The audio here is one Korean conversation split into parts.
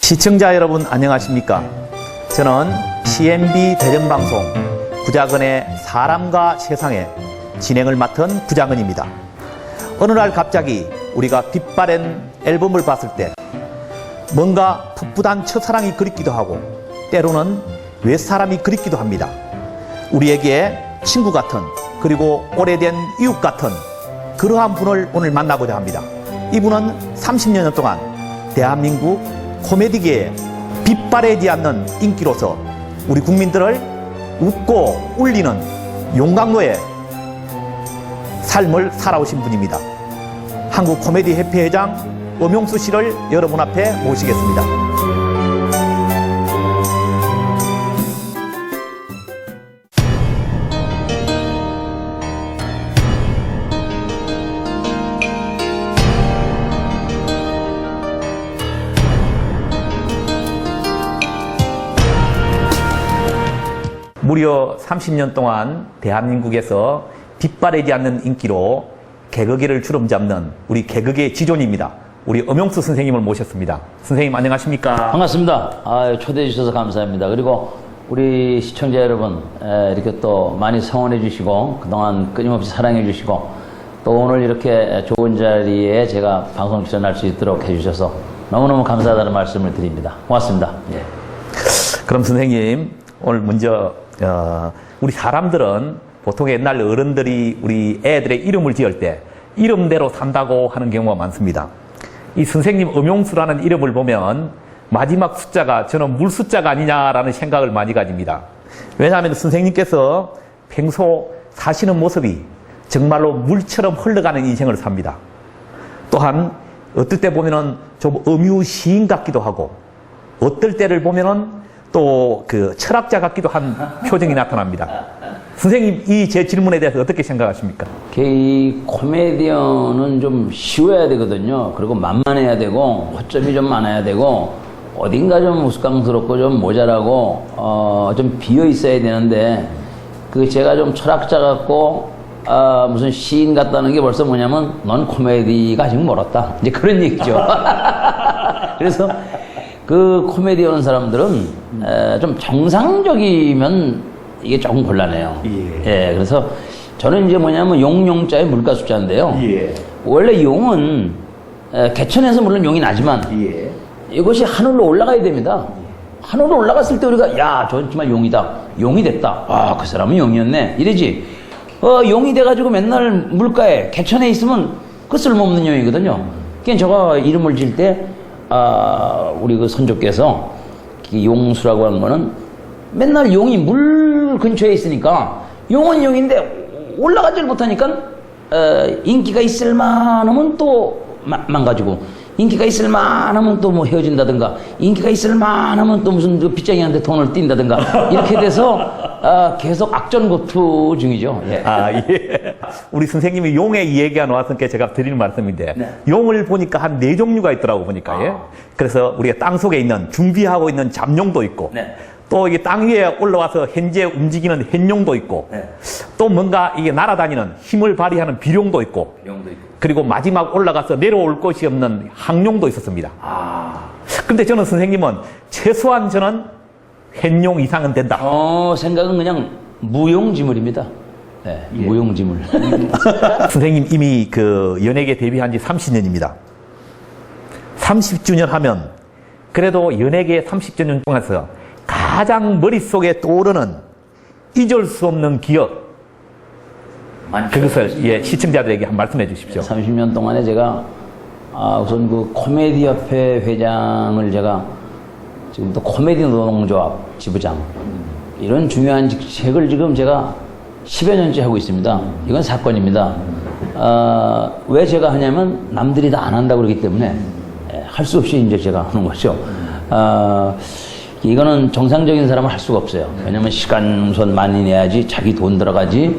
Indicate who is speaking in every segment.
Speaker 1: 시청자 여러분 안녕하십니까? 저는 CNB 대전방송 구자근의 사람과 세상의 진행을 맡은 구자근입니다. 어느 날 갑자기 우리가 빛바랜 앨범을 봤을 때 뭔가 풋풋한 첫사랑이 그립기도 하고 때로는 윗사람이 그립기도 합니다. 우리에게 친구 같은 그리고 오래된 이웃 같은 그러한 분을 오늘 만나고자 합니다. 이분은 30년 동안 대한민국 코미디계에 빛바래지 않는 인기로서 우리 국민들을 웃고 울리는 용광로의 삶을 살아오신 분입니다. 한국 코미디 협회회장 엄용수 씨를 여러분 앞에 모시겠습니다. 무려 30년 동안 대한민국에서 빛바래지 않는 인기로 개그계를 주름잡는 우리 개그계의 지존입니다. 우리 엄용수 선생님을 모셨습니다. 선생님 안녕하십니까?
Speaker 2: 반갑습니다. 초대해 주셔서 감사합니다. 그리고 우리 시청자 여러분 이렇게 또 많이 성원해 주시고 그동안 끊임없이 사랑해 주시고 또 오늘 이렇게 좋은 자리에 제가 방송 출연할 수 있도록 해주셔서 너무너무 감사하다는 말씀을 드립니다. 고맙습니다. 예.
Speaker 1: 그럼 선생님 오늘 먼저 우리 사람들은 보통 옛날 어른들이 우리 애들의 이름을 지을 때 이름대로 산다고 하는 경우가 많습니다. 이 선생님 엄용수라는 이름을 보면 마지막 숫자가 저는 물 숫자가 아니냐라는 생각을 많이 가집니다. 왜냐하면 선생님께서 평소 사시는 모습이 정말로 물처럼 흘러가는 인생을 삽니다. 또한 어떨 때 보면은 좀 엄유 시인 같기도 하고 어떨 때를 보면은 또 그 철학자 같기도 한 표정이 나타납니다. 선생님 이 제 질문에 대해서 어떻게 생각하십니까?
Speaker 2: 이 코미디언은 좀 쉬워야 되거든요. 그리고 만만해야 되고 허점이 좀 많아야 되고 어딘가 좀 우스꽝스럽고 좀 모자라고 좀 비어 있어야 되는데 그 제가 좀 철학자 같고 무슨 시인 같다는 게 벌써 뭐냐면 넌 코미디가 아직 멀었다 이제 그런 얘기죠. 그래서 그 코미디 하는 사람들은 좀 정상적이면 이게 조금 곤란해요. 예. 그래서 저는 이제 뭐냐면 용용자의 물가 숫자인데요. 예. 원래 용은 개천에서 물론 용이 나지만 예. 이것이 하늘로 올라가야 됩니다. 하늘로 올라갔을 때 우리가 야, 저 정말 용이다. 용이 됐다. 아, 그 사람은 용이었네. 이러지. 용이 돼가지고 맨날 물가에 개천에 있으면 그 쓸모없는 용이거든요. 그러니까 제가 이름을 질 때 우리 그 선조께서 용수라고 하는 거는 맨날 용이 물 근처에 있으니까 용은 용인데 올라가질 못하니까 인기가 있을 만하면 또 망가지고 인기가 있을 만하면 또 뭐 헤어진다든가 인기가 있을 만하면 또 무슨 그 빚쟁이한테 돈을 띈다든가 이렇게 돼서 계속 악전고투 중이죠. 예.
Speaker 1: 예. 우리 선생님이 용의 얘기가 나왔으니까 제가 드리는 말씀인데
Speaker 2: 네.
Speaker 1: 용을 보니까 한 4종류가 있더라고 보니까 예. 그래서 우리가 땅속에 있는 준비하고 있는 잠용도 있고
Speaker 2: 네.
Speaker 1: 또 이게 땅 위에 올라와서 현재 움직이는 햇용도 있고
Speaker 2: 네.
Speaker 1: 또 뭔가 이게 날아다니는 힘을 발휘하는 비룡도 있고
Speaker 2: 용도 있고.
Speaker 1: 그리고 마지막 올라가서 내려올 곳이 없는 항용도 있었습니다. 근데 저는 선생님은 최소한 저는 햇용 이상은 된다.
Speaker 2: 생각은 그냥 무용지물입니다. 네,
Speaker 1: 예.
Speaker 2: 무용지물.
Speaker 1: 선생님 이미 그 연예계 데뷔한 지 30년입니다. 30주년 하면 그래도 연예계 30주년 동안에서 가장 머릿속에 떠오르는 잊을 수 없는 기억 그것을 예, 시청자들에게 한 말씀해 주십시오.
Speaker 2: 30년 동안에 제가 우선 그 코미디 협회 회장을 제가 지금 또 코미디 노동조합 지부장 이런 중요한 직책을 지금 제가 10여 년째 하고 있습니다. 이건 사건입니다. 왜 제가 하냐면 남들이 다 안 한다고 그러기 때문에 할 수 없이 이제 제가 하는 거죠. 이거는 정상적인 사람은 할 수가 없어요. 왜냐면 시간 우선 많이 내야지, 자기 돈 들어가지,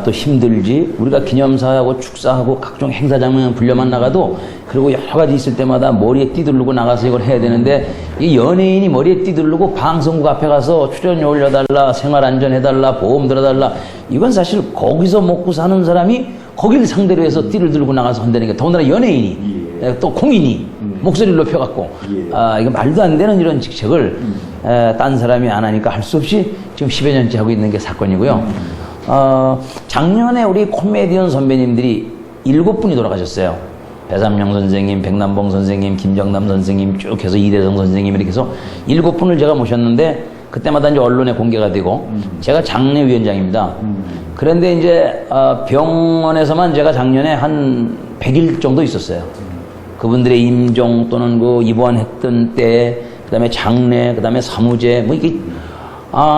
Speaker 2: 또 힘들지. 우리가 기념사하고 축사하고 각종 행사 장면 불려만 나가도 그리고 여러 가지 있을 때마다 머리에 띠두르고 나가서 이걸 해야 되는데 이 연예인이 머리에 띠두르고 방송국 앞에 가서 출연료 올려달라, 생활안전 해달라, 보험 들어달라. 이건 사실 거기서 먹고 사는 사람이 거기를 상대로 해서 띠를 들고 나가서 한다는 게 더군다나 연예인이 또 공인이 목소리를 높여갖고 이거 말도 안 되는 이런 직책을 딴 사람이 안 하니까 할 수 없이 지금 10여 년째 하고 있는 게 사건이고요. 작년에 우리 코미디언 선배님들이 7분이 돌아가셨어요. 배삼영 선생님, 백남봉 선생님, 김정남 선생님 쭉 해서 이대성 선생님 이렇게 해서 7분을 제가 모셨는데 그때마다 이제 언론에 공개가 되고 제가 장례위원장입니다. 그런데 이제 병원에서만 제가 작년에 한 100일 정도 있었어요. 그분들의 임종 또는 그 입원했던 때, 그다음에 장례, 그다음에 사무제 뭐 이게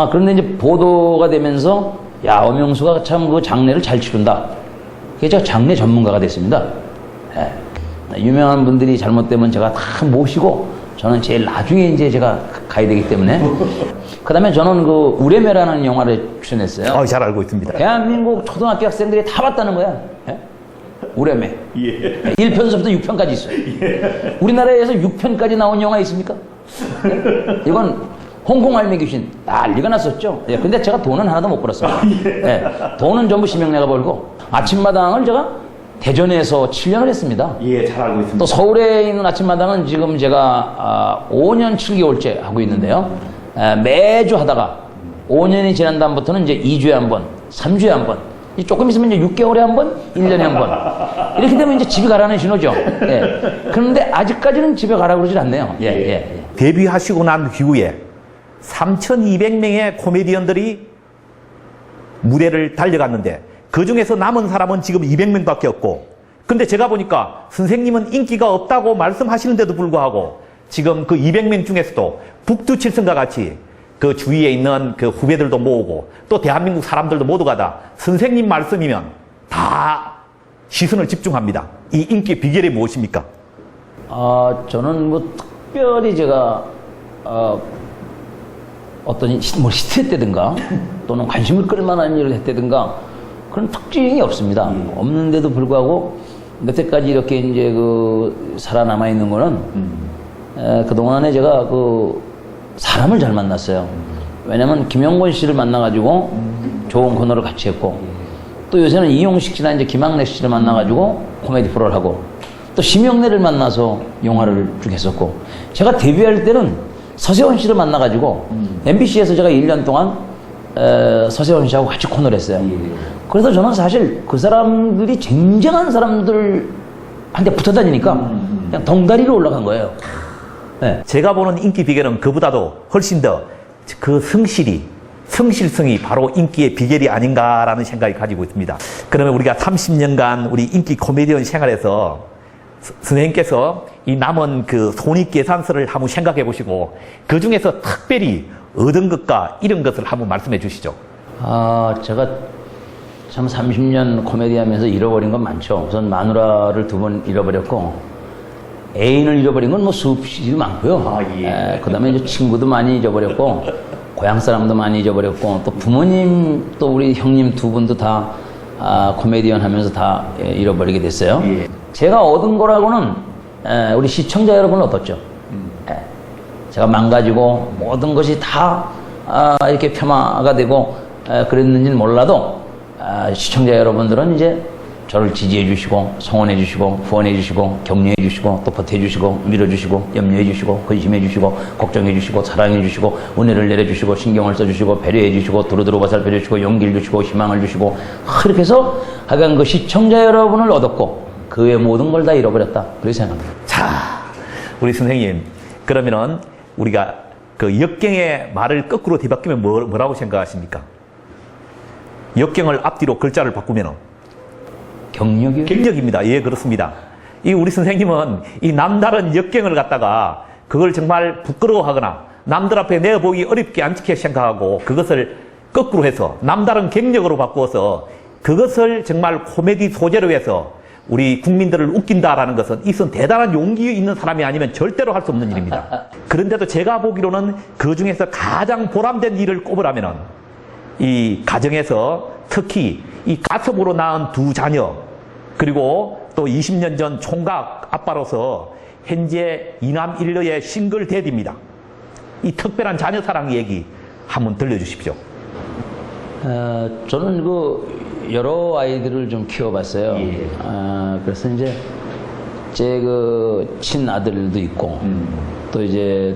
Speaker 2: 그런데 이제 보도가 되면서 야, 엄영수가 참 그 장례를 잘 치른다. 그래서 제가 장례 전문가가 됐습니다. 예. 유명한 분들이 잘못되면 제가 다 모시고 저는 제일 나중에 이제 제가 가야 되기 때문에 그 다음에 저는 그 우레메라는 영화를 출연했어요.
Speaker 1: 잘 알고 있습니다.
Speaker 2: 대한민국 초등학교 학생들이 다 봤다는 거야. 예? 우레메. 1편서부터 6편까지 있어요. 우리나라에서 6편까지 나온 영화 있습니까? 예? 이건 홍콩 알매 귀신 난리가 났었죠. 예, 근데 제가 돈은 하나도 못 벌었어요. 예, 돈은 전부 심형래가 벌고 아침마당을 제가 대전에서 7년을 했습니다.
Speaker 1: 잘 알고 있습니다.
Speaker 2: 또 서울에 있는 아침마당은 지금 제가 5년 7개월째 하고 있는데요. 매주 하다가 5년이 지난 다음부터는 이제 2주에 한 번, 3주에 한 번, 조금 있으면 이제 6개월에 한 번, 1년에 한 번. 이렇게 되면 이제 집에 가라는 신호죠. 예. 그런데 아직까지는 집에 가라고 그러질 않네요. 예.
Speaker 1: 데뷔하시고 난 후에 3,200명의 코미디언들이 무대를 달려갔는데 그 중에서 남은 사람은 지금 200명밖에 없고, 근데 제가 보니까 선생님은 인기가 없다고 말씀하시는데도 불구하고 지금 그 200명 중에서도 북두칠성과 같이 그 주위에 있는 그 후배들도 모으고 또 대한민국 사람들도 모두가 다 선생님 말씀이면 다 시선을 집중합니다. 이 인기 비결이 무엇입니까?
Speaker 2: 저는 뭐 특별히 제가 어떤 뭐 히트했다든가 또는 관심을 끌 만한 일을 했다든가 그런 특징이 없습니다. 없는데도 불구하고 여태까지 이렇게 이제 그 살아남아 있는 거는 그동안에 제가 그 사람을 잘 만났어요. 왜냐면 김영권 씨를 만나가지고 좋은 코너를 같이 했고, 또 요새는 이용식 씨나 이제 김학래 씨를 만나가지고 코미디 프로를 하고, 또 심영래를 만나서 영화를 쭉 했었고, 제가 데뷔할 때는 서세원 씨를 만나가지고 MBC에서 제가 1년 동안 서세원 씨하고 같이 코너를 했어요. 그래서 저는 사실 그 사람들이 쟁쟁한 사람들한테 붙어 다니니까 그냥 덩다리로 올라간 거예요. 네.
Speaker 1: 제가 보는 인기 비결은 그보다도 훨씬 더 그 성실성이 바로 인기의 비결이 아닌가라는 생각이 가지고 있습니다. 그러면 우리가 30년간 우리 인기 코미디언 생활에서 선생님께서 이 남은 그 손익계산서를 한번 생각해 보시고 그 중에서 특별히 얻은 것과 잃은 것을 한번 말씀해 주시죠.
Speaker 2: 제가 참 30년 코미디 하면서 잃어버린 건 많죠. 우선 마누라를 2번 잃어버렸고, 애인을 잃어버린 건 뭐 수없이 많고요. 그 다음에 이제 친구도 많이 잊어버렸고, 고향 사람도 많이 잊어버렸고, 또 부모님, 또 우리 형님 2분도 다 코미디언 하면서 다 잃어버리게 됐어요. 제가 얻은 거라고는 우리 시청자 여러분은 얻었죠. 제가 망가지고 모든 것이 다 이렇게 폄하가 되고 그랬는지는 몰라도 시청자 여러분들은 이제 저를 지지해 주시고 성원해 주시고 후원해 주시고 격려해 주시고 또 보태 주시고 밀어 주시고 염려해 주시고 근심해 주시고 걱정해 주시고 사랑해 주시고 은혜를 내려 주시고 신경을 써 주시고 배려해 주시고 두루두루 보살펴 주시고 용기를 주시고 희망을 주시고 그렇게 해서 하여간 그 시청자 여러분을 얻었고 그 외 모든 걸 다 잃어버렸다 그렇게 생각합니다.
Speaker 1: 자, 우리 선생님, 그러면은 우리가 그 역경의 말을 거꾸로 뒤바뀌면 뭐라고 생각하십니까? 역경을 앞뒤로 글자를 바꾸면은
Speaker 2: 경력이요?
Speaker 1: 경력입니다. 예, 그렇습니다. 이 우리 선생님은 이 남다른 역경을 갖다가 그걸 정말 부끄러워하거나 남들 앞에 내어보기 어렵게 않게 생각하고 그것을 거꾸로 해서 남다른 경력으로 바꾸어서 그것을 정말 코미디 소재로 해서 우리 국민들을 웃긴다라는 것은 이것은 대단한 용기 있는 사람이 아니면 절대로 할 수 없는 일입니다. 그런데도 제가 보기로는 그 중에서 가장 보람된 일을 꼽으라면은 이 가정에서 특히 이 가슴으로 낳은 2 자녀 그리고 또 20년 전 총각 아빠로서 현재 2남 1녀의 싱글 데디입니다. 이 특별한 자녀 사랑 얘기 한번 들려주십시오.
Speaker 2: 저는 그 여러 아이들을 좀 키워봤어요. 그래서 이제 제 그 친아들도 있고, 또 이제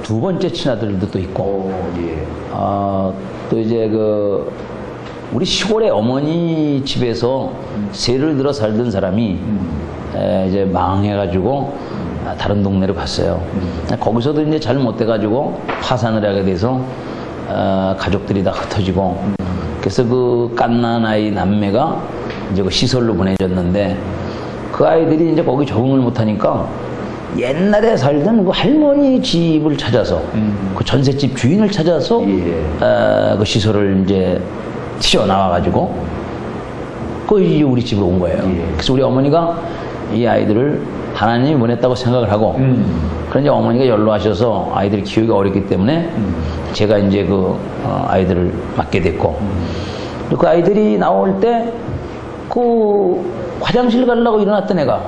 Speaker 2: 두 번째 친아들도 또 있고, 또 이제 그 우리 시골의 어머니 집에서 세를 들어 살던 사람이 이제 망해가지고 다른 동네로 갔어요. 거기서도 이제 잘 못 돼가지고 파산을 하게 돼서 가족들이 다 흩어지고, 그래서 그 갓난 아이 남매가 이제 그 시설로 보내졌는데, 그 아이들이 이제 거기 적응을 못하니까 옛날에 살던 그 할머니 집을 찾아서 그 전셋집 주인을 찾아서 그 시설을 이제 튀어나와가지고 그 이제 우리 집으로 온 거예요. 그래서 우리 어머니가 이 아이들을 하나님이 보냈다고 생각을 하고, 그런데 어머니가 연로하셔서 아이들 키우기가 어렵기 때문에 제가 이제 그 아이들을 맡게 됐고, 그 아이들이 나올 때 그 화장실 가려고 일어났던 애가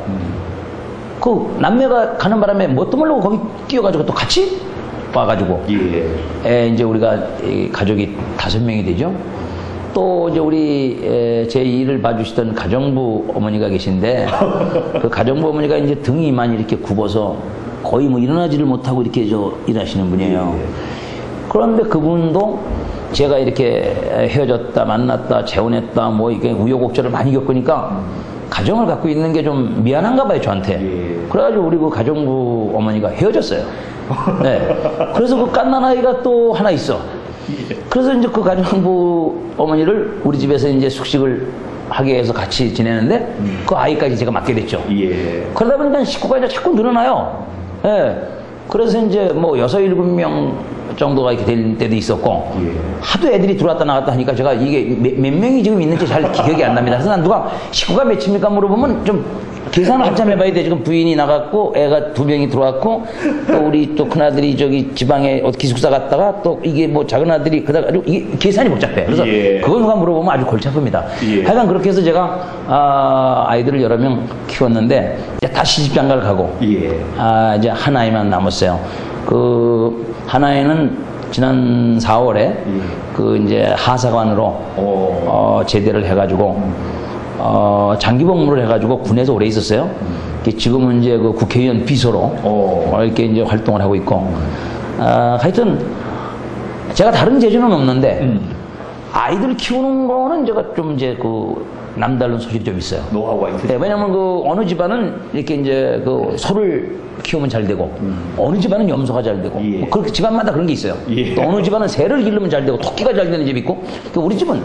Speaker 2: 그 남매가 가는 바람에 뭣도 모르고 거기 뛰어가지고 또 같이 와가지고 이제 우리가 가족이 5명이 되죠. 또 이제 우리 제 일을 봐주시던 가정부 어머니가 계신데 그 가정부 어머니가 이제 등이 많이 이렇게 굽어서 거의 뭐 일어나지를 못하고 이렇게 일하시는 분이에요. 그런데 그분도 제가 이렇게 헤어졌다 만났다 재혼했다 뭐 이게 우여곡절을 많이 겪으니까 가정을 갖고 있는 게 좀 미안한가 봐요, 저한테. 그래가지고 우리 그 가정부 어머니가 헤어졌어요. 네. 그래서 그 갓난 아이가 또 하나 있어. 그래서 이제 그 가정부 어머니를 우리 집에서 이제 숙식을 하게 해서 같이 지내는데 그 아이까지 제가 맡게 됐죠. 그러다 보니까 식구가 이제 자꾸 늘어나요. 예. 그래서 이제 뭐 6, 7명 정도가 이렇게 될 때도 있었고, 하도 애들이 들어왔다 나갔다 하니까 제가 이게 몇 명이 지금 있는지 잘 기억이 안 납니다. 그래서 난 누가 식구가 몇입니까 물어보면 좀 계산을 한참 해봐야 돼. 지금 부인이 나갔고 애가 2명이 들어왔고 또 우리 또 큰아들이 저기 지방에 기숙사 갔다가 또 이게 뭐 작은 아들이 그다가 이게 계산이 복잡해. 그래서 그거 누가 물어보면 아주 골치 아픕니다. 하여간 그렇게 해서 제가 아이들을 여러 명 키웠는데 이제 다 시집장가를 가고 이제 한 아이만 남았어요. 그 한 아이는 지난 4월에 그 이제 하사관으로 제대를 해가지고 장기 복무를 해가지고 군에서 오래 있었어요. 지금은 이제 그 국회의원 비서로 이렇게 이제 활동을 하고 있고, 하여튼 제가 다른 재주는 없는데 아이들 키우는 거는 제가 좀 이제 그 남다른 소질이 좀 있어요.
Speaker 1: 노하우가 있어요.
Speaker 2: 네, 왜냐면 그 어느 집안은 이렇게 이제 그 소를 키우면 잘 되고, 어느 집안은 염소가 잘 되고, 뭐 그렇게 집안마다 그런 게 있어요. 또 어느 집안은 새를 기르면 잘 되고, 토끼가 잘 되는 집이 있고, 우리 집은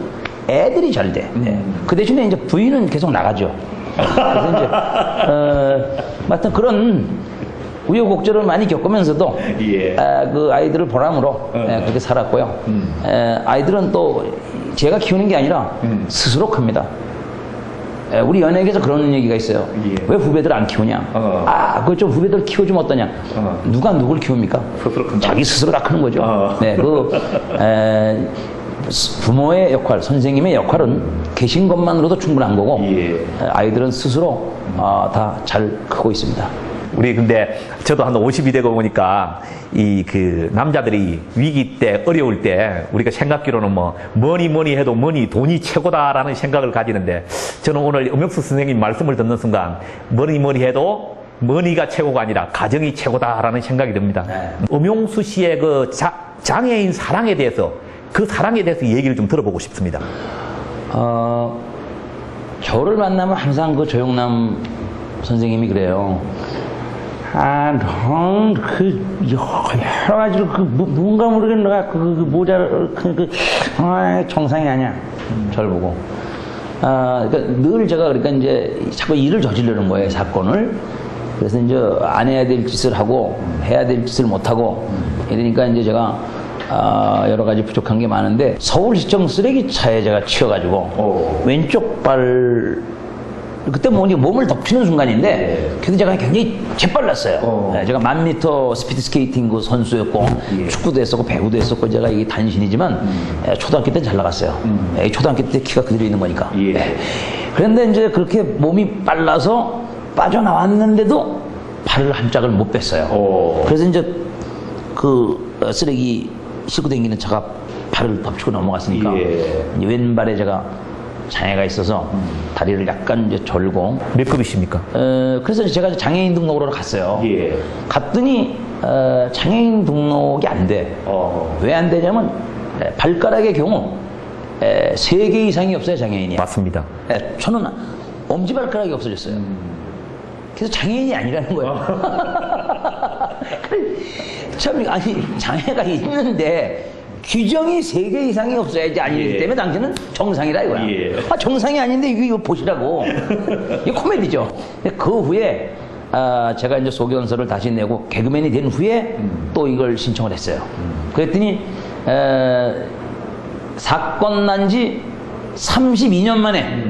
Speaker 2: 애들이 잘 돼. 그 대신에 이제 부인은 계속 나가죠. 그래서 이제, 하여튼 그런 우여곡절을 많이 겪으면서도, 그 아이들을 보람으로 그렇게 살았고요. 아이들은 또 제가 키우는 게 아니라 스스로 큽니다. 우리 연예계에서 그런 얘기가 있어요. 왜 후배들 안 키우냐? 그거 좀 후배들 키워주면 어떠냐? 누가 누굴 키웁니까?
Speaker 1: 스스로 큰다.
Speaker 2: 자기 스스로 다 크는 거죠. 네, 부모의 역할, 선생님의 역할은 계신 것만으로도 충분한 거고, 아이들은 스스로 다 잘 크고 있습니다.
Speaker 1: 우리 근데 저도 한 50이 되고 보니까 이 그 남자들이 위기 때 어려울 때 우리가 생각기로는 뭐 뭐니 해도 돈이 최고다라는 생각을 가지는데, 저는 오늘 엄영수 선생님 말씀을 듣는 순간 뭐니 해도 머니가 최고가 아니라 가정이 최고다라는 생각이 듭니다. 엄영수 씨의 그 장애인 사랑에 대해서, 그 사랑에 대해서 얘기를 좀 들어보고 싶습니다.
Speaker 2: 저를 만나면 항상 그 조영남 선생님이 그래요. 넌 여러 가지로 뭔가 모르게 너가 그 모자를 정상이 아니야. 저를 보고. 그러니까 늘 제가 그러니까 이제 자꾸 일을 저지르는 거예요, 사건을. 그래서 이제 안 해야 될 짓을 하고 해야 될 짓을 못 하고 이러니까 이제 제가 여러 가지 부족한 게 많은데, 서울시청 쓰레기차에 제가 치여가지고 왼쪽 발, 그때 몸을 덮치는 순간인데, 그래서 제가 굉장히 재빨랐어요. 네, 제가 1000m 스피드 스케이팅 그 선수였고, 축구도 했었고, 배구도 했었고, 제가 이게 단신이지만, 초등학교 때 잘 나갔어요. 초등학교 때 키가 그대로 있는 거니까. 네. 그런데 이제 그렇게 몸이 빨라서 빠져나왔는데도 발을 한 짝을 못 뺐어요. 그래서 이제 그 쓰레기 싣고 다니는 차가 발을 덮치고 넘어갔으니까, 왼발에 제가 장애가 있어서 다리를 약간 이제 절고
Speaker 1: 몇 급이십니까?
Speaker 2: 그래서 제가 장애인 등록으로 갔어요.
Speaker 1: 예.
Speaker 2: 갔더니 장애인 등록이 안 돼. 왜 안 되냐면 발가락의 경우 3개 이상이 없어요, 장애인이.
Speaker 1: 맞습니다.
Speaker 2: 저는 엄지발가락이 없어졌어요. 그래서 장애인이 아니라는 거예요. 참, 아니, 장애가 있는데 규정이 3개 이상이 없어야지 아니기 때문에 당신은 정상이라 이거야. 아, 정상이 아닌데 이거 보시라고. 이거 코미디죠. 그 후에 제가 이제 소견서를 다시 내고 개그맨이 된 후에 또 이걸 신청을 했어요. 그랬더니 사건 난 지 32년 만에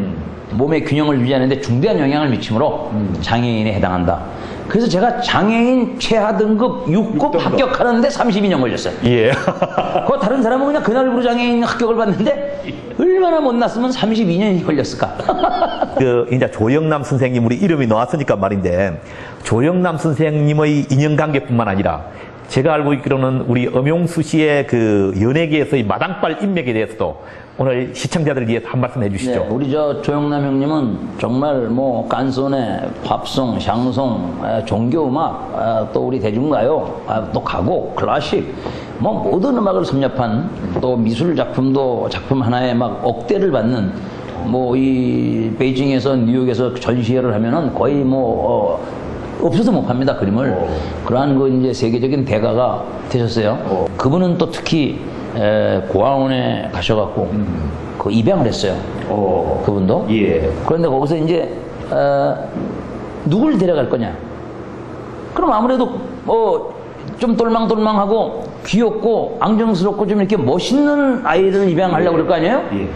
Speaker 2: 몸의 균형을 유지하는데 중대한 영향을 미치므로 장애인에 해당한다. 그래서 제가 장애인 최하 등급 6급 합격하는데 32년 걸렸어요.
Speaker 1: 예.
Speaker 2: 그 다른 사람은 그냥 그날부로 장애인 합격을 받는데 얼마나 못났으면 32년이 걸렸을까?
Speaker 1: 이제 조영남 선생님 우리 이름이 나왔으니까 말인데 조영남 선생님의 인연관계뿐만 아니라 제가 알고 있기로는 우리 엄용수 씨의 그 연예계에서의 마당발 인맥에 대해서도 오늘 시청자들을 위해서 한 말씀 해주시죠.
Speaker 2: 네, 우리 저 조영남 형님은 정말 뭐 깐손에 팝송, 샹송, 종교음악, 또 우리 대중가요, 또 가곡, 클래식, 뭐 모든 음악을 섭렵한 또 미술 작품도 작품 하나에 막 억대를 받는 뭐 이 베이징에서 뉴욕에서 전시회를 하면은 거의 뭐 없어서 못 팝니다, 그림을. 그러한 그 이제 세계적인 대가가 되셨어요. 그분은 또 특히 고아원에 가셔갖고 그 입양을 했어요. 그분도.
Speaker 1: 예.
Speaker 2: 그런데 거기서 이제 누굴 데려갈 거냐? 그럼 아무래도 좀 똘망똘망하고 귀엽고 앙증스럽고 좀 이렇게 멋있는 아이를 입양하려고 그럴 거 아니에요?
Speaker 1: 예.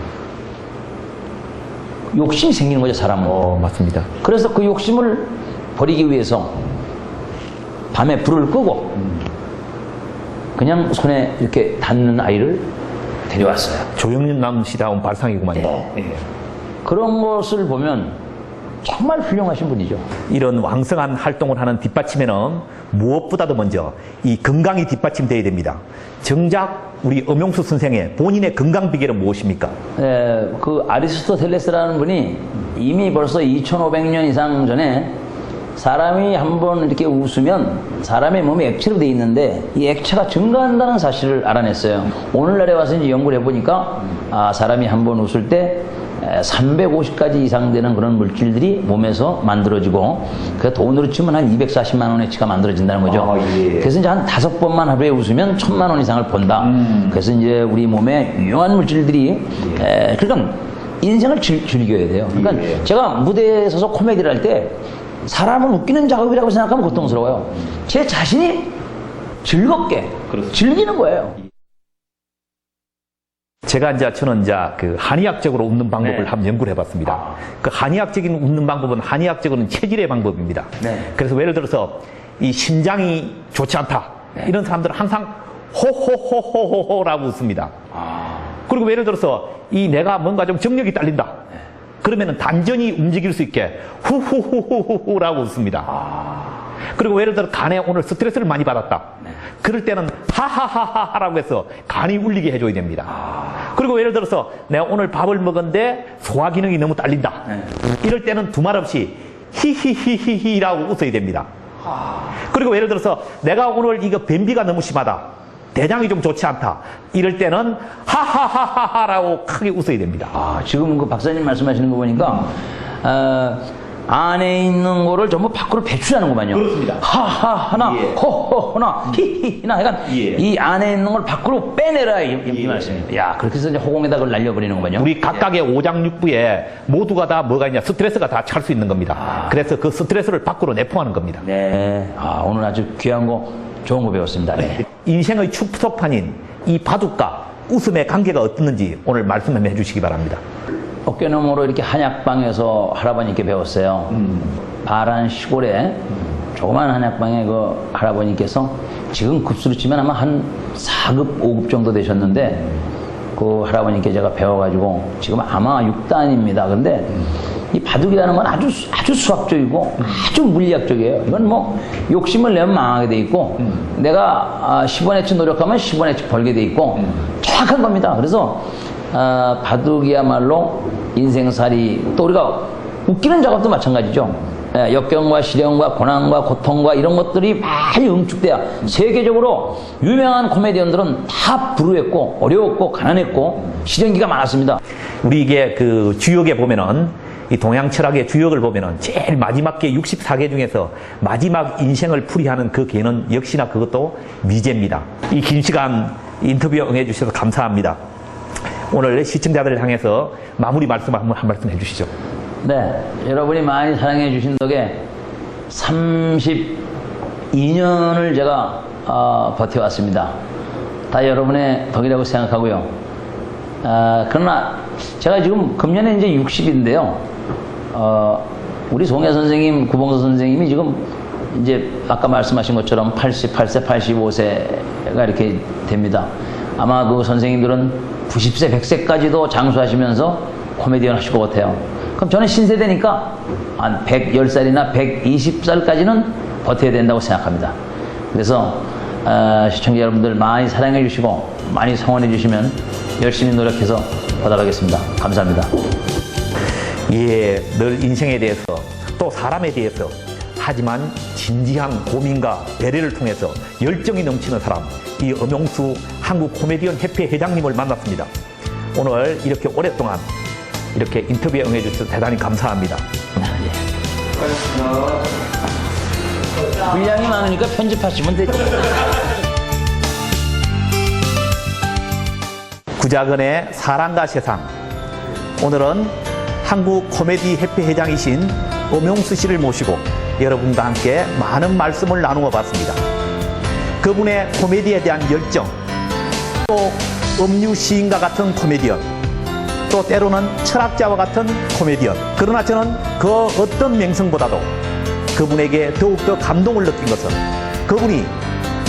Speaker 2: 욕심이 생기는 거죠, 사람은.
Speaker 1: 맞습니다.
Speaker 2: 그래서 그 욕심을 버리기 위해서 밤에 불을 끄고 그냥 손에 이렇게 닿는 아이를 데려왔어요.
Speaker 1: 조영남 씨다운 발상이구만요. 예.
Speaker 2: 그런 것을 보면 정말 훌륭하신 분이죠.
Speaker 1: 이런 왕성한 활동을 하는 뒷받침에는 무엇보다도 먼저 이 건강이 뒷받침되어야 됩니다. 정작 우리 엄용수 선생의 본인의 건강 비결은 무엇입니까?
Speaker 2: 그 아리스토텔레스라는 분이 이미 벌써 2500년 이상 전에 사람이 한번 이렇게 웃으면 사람의 몸이 액체로 되어 있는데 이 액체가 증가한다는 사실을 알아냈어요. 오늘날에 와서 이제 연구를 해보니까 사람이 한번 웃을 때 350가지 이상 되는 그런 물질들이 몸에서 만들어지고 그 돈으로 치면 한 240만 원어치가 만들어진다는 거죠.
Speaker 1: 예.
Speaker 2: 그래서 이제 한 5번만 하루에 웃으면 1000만 원 이상을 번다. 그래서 이제 우리 몸에 유용한 물질들이 그러니까 인생을 즐겨야 돼요. 그러니까 제가 무대에 서서 코미디를 할 때 사람을 웃기는 작업이라고 생각하면 고통스러워요. 제 자신이 즐겁게 즐기는 거예요.
Speaker 1: 저는 그 한의학적으로 웃는 방법을 한번 연구를 해봤습니다. 그 한의학적인 웃는 방법은 한의학적으로는 체질의 방법입니다. 그래서 예를 들어서 이 심장이 좋지 않다. 이런 사람들은 항상 호호호호호호라고 웃습니다. 그리고 예를 들어서 내가 뭔가 좀 정력이 딸린다. 그러면은 단전히 움직일 수 있게 후후후후후라고 웃습니다. 그리고 예를 들어 간에 오늘 스트레스를 많이 받았다. 그럴 때는 하하하하라고 해서 간이 울리게 해줘야 됩니다. 그리고 예를 들어서 내가 오늘 밥을 먹었는데 소화 기능이 너무 딸린다. 이럴 때는 두말 없이 히히히히히라고 웃어야 됩니다. 그리고 예를 들어서 내가 오늘 이거 변비가 너무 심하다. 대장이 좀 좋지 않다. 이럴 때는 하하하하라고 크게 웃어야 됩니다.
Speaker 2: 지금 그 박사님 말씀하시는 거 보니까 안에 있는 거를 전부 밖으로 배출하는구만요.
Speaker 1: 그렇습니다.
Speaker 2: 하하하나, 호호하나, 히히히나. 약간 이 안에 있는 걸 밖으로 빼내라 이 말씀이에요. 야, 그렇게 해서 이제 호공에다 그걸 날려버리는구만요.
Speaker 1: 우리 각각의 오장육부에 모두가 다 뭐가 있냐, 스트레스가 다 찰 수 있는 겁니다. 그래서 그 스트레스를 밖으로 내포하는 겁니다.
Speaker 2: 네. 오늘 아주 귀한 거, 좋은 거 배웠습니다. 네.
Speaker 1: 인생의 축소판인 이 바둑과 웃음의 관계가 어떻는지 오늘 말씀 좀 해주시기 바랍니다.
Speaker 2: 어깨너머로 이렇게 한약방에서 할아버님께 배웠어요. 파란 시골에 조그만 한약방에 그 할아버님께서 지금 급수로 치면 아마 한 4급, 5급 정도 되셨는데 그 할아버님께 제가 배워가지고 지금 아마 6단입니다. 근데 이 바둑이라는 건 아주 수학적이고 아주 물리학적이에요. 이건 뭐 욕심을 내면 망하게 돼 있고 내가 10원어치 노력하면 10원어치 벌게 돼 있고 정확한 겁니다. 그래서 바둑이야말로 인생살이, 또 우리가 웃기는 작업도 마찬가지죠. 역경과 시련과 고난과 고통과 이런 것들이 많이 응축돼야, 세계적으로 유명한 코미디언들은 다 불우했고 어려웠고 가난했고 시련기가 많았습니다.
Speaker 1: 우리 이게 그 주역에 보면은, 이 동양 철학의 주역을 보면은 제일 마지막 게 64개 중에서 마지막 인생을 풀이하는 그 개는 역시나 그것도 미제입니다. 이 긴 시간 인터뷰에 응해주셔서 감사합니다. 오늘 시청자들을 향해서 마무리 말씀 한 말씀 해주시죠.
Speaker 2: 네, 여러분이 많이 사랑해 주신 덕에 32년을 제가 버텨왔습니다. 다 여러분의 덕이라고 생각하고요. 그러나 제가 지금 금년에 이제 60인데요. 우리 송혜 선생님, 구봉서 선생님이 지금 이제 아까 말씀하신 것처럼 88세, 85세가 이렇게 됩니다. 아마 그 선생님들은 90세, 100세까지도 장수하시면서 코미디언 하실 것 같아요. 그럼 저는 신세대니까 한 110살이나 120살까지는 버텨야 된다고 생각합니다. 그래서 시청자 여러분들 많이 사랑해 주시고 많이 성원해 주시면 열심히 노력해서 보답하겠습니다. 감사합니다.
Speaker 1: 예, 늘 인생에 대해서 또 사람에 대해서, 하지만 진지한 고민과 배려를 통해서 열정이 넘치는 사람, 이 엄용수 한국 코미디언 협회 회장님을 만났습니다. 오늘 이렇게 오랫동안 이렇게 인터뷰에 응해주셔서 대단히 감사합니다.
Speaker 2: 분량이 많으니까 편집하시면 되죠.
Speaker 1: 구자근의 사랑과 세상. 오늘은 한국 코미디 협회 회장이신 엄용수 씨를 모시고 여러분과 함께 많은 말씀을 나누어 봤습니다. 그분의 코미디에 대한 열정, 또 음유 시인과 같은 코미디언, 또 때로는 철학자와 같은 코미디언. 그러나 저는 그 어떤 명성보다도 그분에게 더욱더 감동을 느낀 것은, 그분이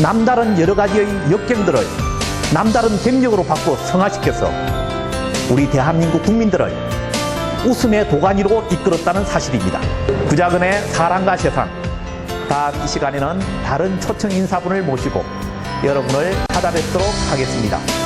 Speaker 1: 남다른 여러 가지의 역경들을 남다른 경력으로 바꿔 성화시켜서 우리 대한민국 국민들을 웃음의 도가니로 이끌었다는 사실입니다. 구자근의 사랑과 세상. 다음 이 시간에는 다른 초청 인사분을 모시고 여러분을 찾아뵙도록 하겠습니다.